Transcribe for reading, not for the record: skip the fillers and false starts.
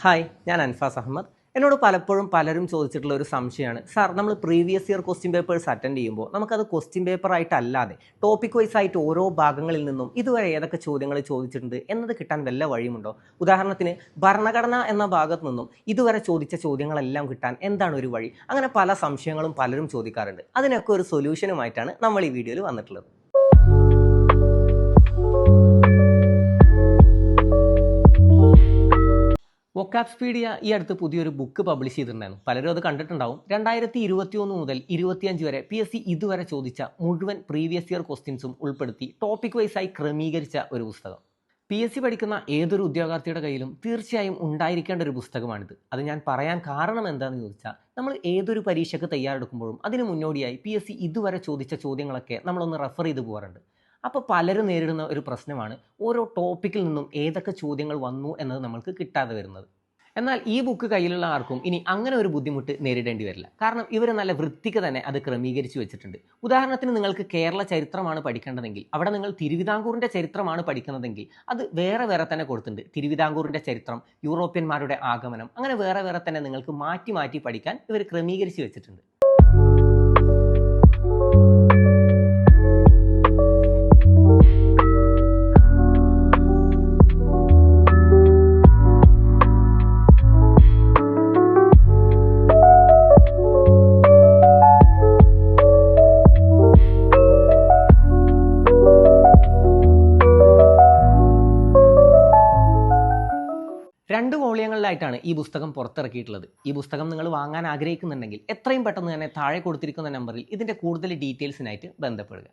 Hi, ഞാൻ അൻഫാസ് അഹമ്മദ്. എന്നോട് പലപ്പോഴും പലരും ചോദിച്ചിട്ടുള്ള ഒരു സംശയമാണ്, സാർ നമ്മൾ previous year question papers attend ചെയ്യുമ്പോൾ നമുക്കത് ക്വസ്റ്റ്യൻ പേപ്പർ ആയിട്ടല്ലാതെ ടോപ്പിക് വൈസ് ആയിട്ട് ഓരോ ഭാഗങ്ങളിൽ നിന്നും ഇതുവരെ ഏതൊക്കെ ചോദ്യങ്ങൾ ചോദിച്ചിട്ടുണ്ട് എന്നത് കിട്ടാൻ വല്ല വഴിയുമുണ്ടോ? ഉദാഹരണത്തിന് ഭരണഘടന എന്ന ഭാഗത്ത് നിന്നും ഇതുവരെ ചോദിച്ച ചോദ്യങ്ങളെല്ലാം കിട്ടാൻ എന്താണ് ഒരു വഴി? അങ്ങനെ പല സംശയങ്ങളും പലരും ചോദിക്കാറുണ്ട്. അതിനൊക്കെ ഒരു സൊല്യൂഷനുമായിട്ടാണ് നമ്മൾ ഈ വീഡിയോയിൽ വന്നിട്ടുള്ളത്. വൊക്കാബ്സ്പീഡിയ ഈ അടുത്ത് പുതിയൊരു ബുക്ക് പബ്ലിഷ് ചെയ്തിട്ടുണ്ടായിരുന്നു. പലരും അത് കണ്ടിട്ടുണ്ടാവും. 2021 മുതൽ 25 വരെ PSC ഇതുവരെ ചോദിച്ച മുഴുവൻ പ്രീവിയസ് ഇയർ ക്വസ്റ്റ്യൻസും ഉൾപ്പെടുത്തി ടോപ്പിക് വൈസായി ക്രമീകരിച്ച ഒരു പുസ്തകം. PSC പഠിക്കുന്ന ഏതൊരു ഉദ്യോഗാർത്ഥിയുടെ കയ്യിലും തീർച്ചയായും ഉണ്ടായിരിക്കേണ്ട ഒരു പുസ്തകമാണിത്. അത് ഞാൻ പറയാൻ കാരണം എന്താണെന്ന് ചോദിച്ചാൽ, നമ്മൾ ഏതൊരു പരീക്ഷയ്ക്ക് തയ്യാറെടുക്കുമ്പോഴും അതിന് മുന്നോടിയായി PSC ഇതുവരെ ചോദിച്ച ചോദ്യങ്ങളൊക്കെ നമ്മളൊന്ന് റെഫർ ചെയ്ത് പോകാറുണ്ട്. അപ്പോൾ പലരും നേരിടുന്ന ഒരു പ്രശ്നമാണ് ഓരോ ടോപ്പിക്കിൽ നിന്നും ഏതൊക്കെ ചോദ്യങ്ങൾ വന്നു എന്നത് നമ്മൾക്ക് കിട്ടാതെ വരുന്നത്. എന്നാൽ ഈ ബുക്ക് കയ്യിലുള്ള ആർക്കും ഇനി അങ്ങനെ ഒരു ബുദ്ധിമുട്ട് നേരിടേണ്ടി വരില്ല. കാരണം ഇവർ നല്ല വൃത്തിക്ക് തന്നെ അത് ക്രമീകരിച്ചു വെച്ചിട്ടുണ്ട്. ഉദാഹരണത്തിന് നിങ്ങൾക്ക് കേരള ചരിത്രമാണ് പഠിക്കേണ്ടതെങ്കിൽ അവിടെ നിങ്ങൾ തിരുവിതാംകൂറിൻ്റെ ചരിത്രമാണ് പഠിക്കുന്നതെങ്കിൽ അത് വേറെ വേറെ തന്നെ കൊടുത്തിട്ടുണ്ട്. തിരുവിതാംകൂറിൻ്റെ ചരിത്രം, യൂറോപ്യന്മാരുടെ ആഗമനം, അങ്ങനെ വേറെ വേറെ തന്നെ നിങ്ങൾക്ക് മാറ്റി മാറ്റി പഠിക്കാൻ ഇവർ ക്രമീകരിച്ചു വെച്ചിട്ടുണ്ട്. രണ്ട് വോളിയങ്ങളിലായിട്ടാണ് ഈ പുസ്തകം പുറത്തിറക്കിയിട്ടുള്ളത്. ഈ പുസ്തകം നിങ്ങൾ വാങ്ങാൻ ആഗ്രഹിക്കുന്നുണ്ടെങ്കിൽ എത്രയും പെട്ടെന്ന് തന്നെ താഴെ കൊടുത്തിരിക്കുന്ന നമ്പറിൽ ഇതിൻ്റെ കൂടുതൽ ഡീറ്റെയിൽസിനായിട്ട് ബന്ധപ്പെടുക.